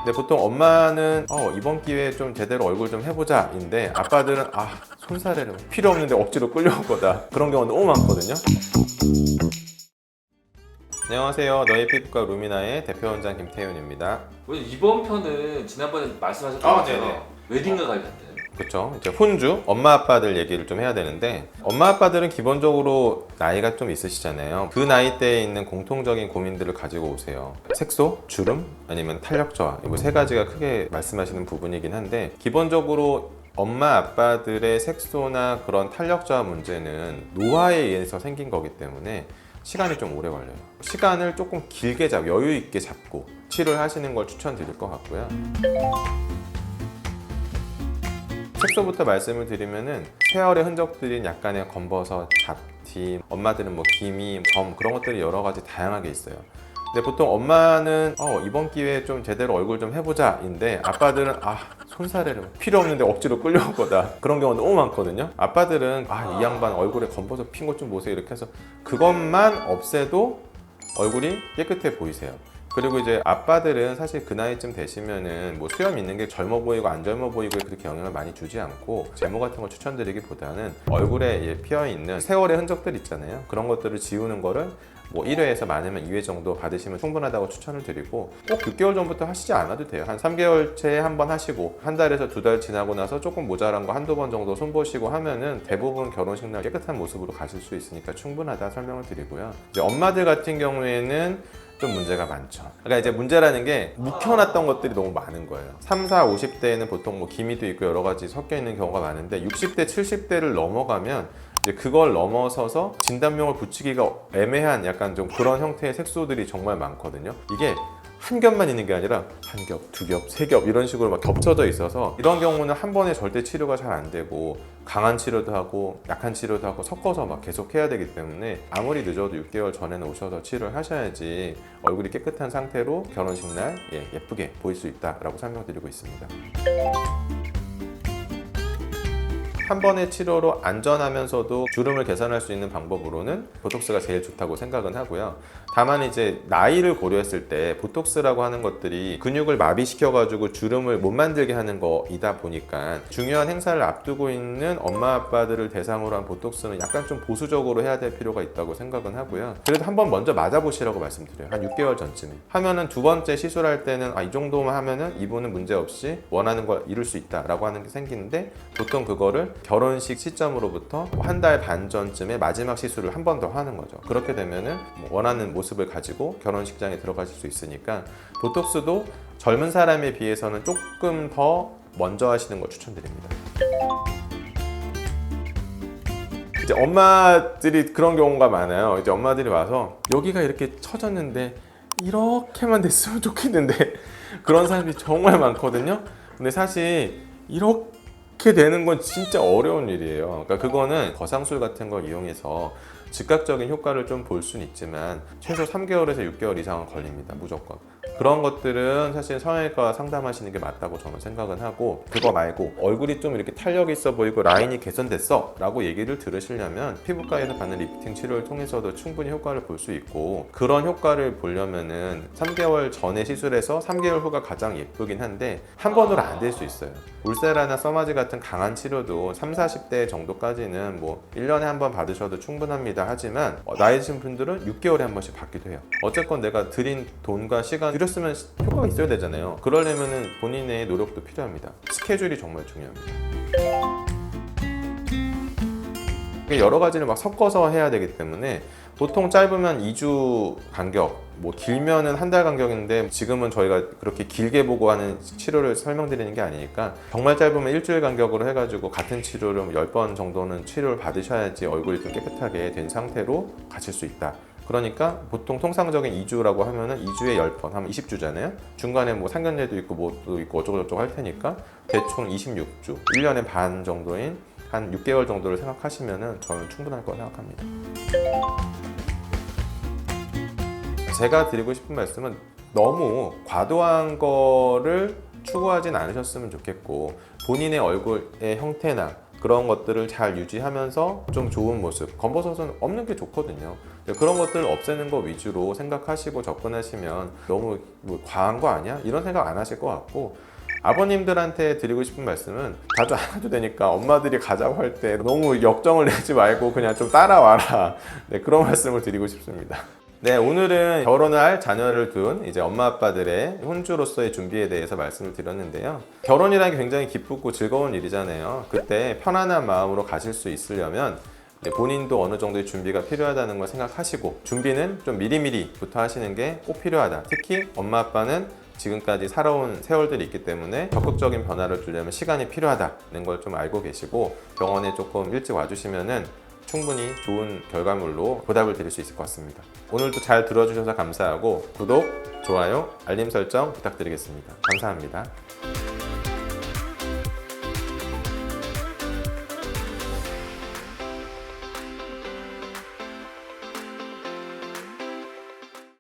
근데 보통 엄마는 이번 기회에 좀 제대로 얼굴 좀 해보자 인데, 아빠들은 손사래를 필요 없는데 억지로 끌려올 거다, 그런 경우가 너무 많거든요. 안녕하세요, 너의 피부과 루미나의 대표원장 김태윤입니다. 이번 편은 지난번에 말씀하셨던 것처럼 웨딩과 관련된 그렇죠. 이제 혼주 엄마 아빠들 얘기를 좀 해야 되는데, 엄마 아빠들은 기본적으로 나이가 좀 있으시잖아요. 그 나이대에 있는 공통적인 고민들을 가지고 오세요. 색소, 주름, 아니면 탄력 저하, 이 세 가지가 크게 말씀하시는 부분이긴 한데, 기본적으로 엄마 아빠들의 색소나 그런 탄력 저하 문제는 노화에 의해서 생긴 거기 때문에 시간이 좀 오래 걸려요. 시간을 조금 길게 잡고 여유 있게 잡고 치료를 하시는 걸 추천드릴 것 같고요. 색소부터 말씀을 드리면은, 세월의 흔적들인 약간의 검버섯, 잡티, 엄마들은 뭐 기미, 점, 그런 것들이 여러 가지 다양하게 있어요. 근데 보통 엄마는 이번 기회에 좀 제대로 얼굴 좀 해보자 인데, 아빠들은 손사래를 필요 없는데 억지로 끌려올 거다, 그런 경우가 너무 많거든요. 아빠들은 이 양반 얼굴에 검버섯 핀 것 좀 보세요, 이렇게 해서 그것만 없애도 얼굴이 깨끗해 보이세요. 그리고 이제 아빠들은 사실 그 나이쯤 되시면은 뭐 수염 있는 게 젊어 보이고 안 젊어 보이고에 그렇게 영향을 많이 주지 않고, 제모 같은 걸 추천드리기보다는 얼굴에 피어 있는 세월의 흔적들 있잖아요. 그런 것들을 지우는 거를 뭐 1회에서 많으면 2회 정도 받으시면 충분하다고 추천을 드리고, 꼭 6개월 전부터 하시지 않아도 돼요. 한 3개월째에 한 번 하시고, 한 달에서 2달 지나고 나서 조금 모자란 거 한두 번 정도 손보시고 하면은 대부분 결혼식 날 깨끗한 모습으로 가실 수 있으니까 충분하다 설명을 드리고요. 이제 엄마들 같은 경우에는 좀 문제가 많죠. 그러니까 이제 문제라는 게 묵혀놨던 것들이 너무 많은 거예요. 3, 4, 50대에는 보통 뭐 기미도 있고 여러 가지 섞여 있는 경우가 많은데, 60대, 70대를 넘어가면 이제 그걸 넘어서서 진단명을 붙이기가 애매한 약간 좀 그런 형태의 색소들이 정말 많거든요. 이게 한 겹만 있는 게 아니라 한 겹, 두 겹, 세 겹 이런 식으로 막 겹쳐져 있어서, 이런 경우는 한 번에 절대 치료가 잘 안 되고, 강한 치료도 하고 약한 치료도 하고 섞어서 막 계속 해야 되기 때문에, 아무리 늦어도 6개월 전에는 오셔서 치료를 하셔야지 얼굴이 깨끗한 상태로 결혼식 날 예쁘게 보일 수 있다라고 설명드리고 있습니다. 한 번의 치료로 안전하면서도 주름을 개선할 수 있는 방법으로는 보톡스가 제일 좋다고 생각은 하고요. 다만 이제 나이를 고려했을 때 보톡스라고 하는 것들이 근육을 마비시켜가지고 주름을 못 만들게 하는 거이다 보니까, 중요한 행사를 앞두고 있는 엄마 아빠들을 대상으로 한 보톡스는 약간 좀 보수적으로 해야 될 필요가 있다고 생각은 하고요. 그래도 한번 먼저 맞아보시라고 말씀드려요. 한 6개월 전쯤에 하면은, 두 번째 시술할 때는 이 정도만 하면은 이분은 문제없이 원하는 걸 이룰 수 있다라고 하는 게 생기는데, 보통 그거를 결혼식 시점으로부터 한 달 반 전쯤에 마지막 시술을 한 번 더 하는 거죠. 그렇게 되면은 원하는 모습을 가지고 결혼식장에 들어가실 수 있으니까, 보톡스도 젊은 사람에 비해서는 조금 더 먼저 하시는 걸 추천드립니다. 이제 엄마들이 그런 경우가 많아요. 이제 엄마들이 와서 여기가 이렇게 처졌는데 이렇게만 됐으면 좋겠는데, 그런 사람들이 정말 많거든요. 근데 사실 이렇게 되는 건 진짜 어려운 일이에요. 그러니까 그거는 거상술 같은 걸 이용해서 즉각적인 효과를 좀 볼 수는 있지만, 최소 3개월에서 6개월 이상은 걸립니다, 무조건. 그런 것들은 사실 성형외과 상담하시는 게 맞다고 저는 생각은 하고, 그거 말고 얼굴이 좀 이렇게 탄력이 있어 보이고 라인이 개선됐어 라고 얘기를 들으시려면, 피부과에서 받는 리프팅 치료를 통해서도 충분히 효과를 볼 수 있고, 그런 효과를 보려면은 3개월 전에 시술해서 3개월 후가 가장 예쁘긴 한데, 한 번으로 안 될 수 있어요. 울세라나 써마지 같은 강한 치료도 3, 40대 정도까지는 뭐 1년에 한 번 받으셔도 충분합니다 하지만, 나이 드신 분들은 6개월에 한 번씩 받기도 해요. 어쨌건 내가 들인 돈과 시간 들였으면 효과가 있어야 되잖아요. 그러려면 본인의 노력도 필요합니다. 스케줄이 정말 중요합니다. 여러 가지를 막 섞어서 해야 되기 때문에, 보통 짧으면 2주 간격, 뭐 길면은 한 달 간격인데, 지금은 저희가 그렇게 길게 보고 하는 치료를 설명드리는 게 아니니까, 정말 짧으면 일주일 간격으로 해가지고 같은 치료를 10번 정도는 치료를 받으셔야지 얼굴이 좀 깨끗하게 된 상태로 가실 수 있다. 그러니까 보통 통상적인 2주라고 하면은 2주에 10번 하면 20주잖아요. 중간에 뭐 상견례도 있고 뭐도 있고 어쩌고저쩌고 할 테니까 대충 26주, 1년에 반 정도인 한 6개월 정도를 생각하시면은 저는 충분할 거라 생각합니다. 제가 드리고 싶은 말씀은, 너무 과도한 거를 추구하진 않으셨으면 좋겠고, 본인의 얼굴의 형태나 그런 것들을 잘 유지하면서 좀 좋은 모습, 검버섯은 없는 게 좋거든요. 그런 것들을 없애는 거 위주로 생각하시고 접근하시면 너무 뭐 과한 거 아니야? 이런 생각 안 하실 것 같고, 아버님들한테 드리고 싶은 말씀은 자주 안 해도 되니까 엄마들이 가자고 할 때 너무 역정을 내지 말고 그냥 좀 따라와라. 네, 그런 말씀을 드리고 싶습니다. 네, 오늘은 결혼을 할 자녀를 둔 이제 엄마 아빠들의 혼주로서의 준비에 대해서 말씀을 드렸는데요. 결혼이라는 게 굉장히 기쁘고 즐거운 일이잖아요. 그때 편안한 마음으로 가실 수 있으려면 본인도 어느 정도의 준비가 필요하다는 걸 생각하시고, 준비는 좀 미리미리부터 하시는 게 꼭 필요하다. 특히 엄마 아빠는 지금까지 살아온 세월들이 있기 때문에 적극적인 변화를 주려면 시간이 필요하다는 걸 좀 알고 계시고, 병원에 조금 일찍 와주시면은 충분히 좋은 결과물로 보답을 드릴 수 있을 것 같습니다. 오늘도 잘 들어주셔서 감사하고, 구독, 좋아요, 알림 설정 부탁드리겠습니다. 감사합니다.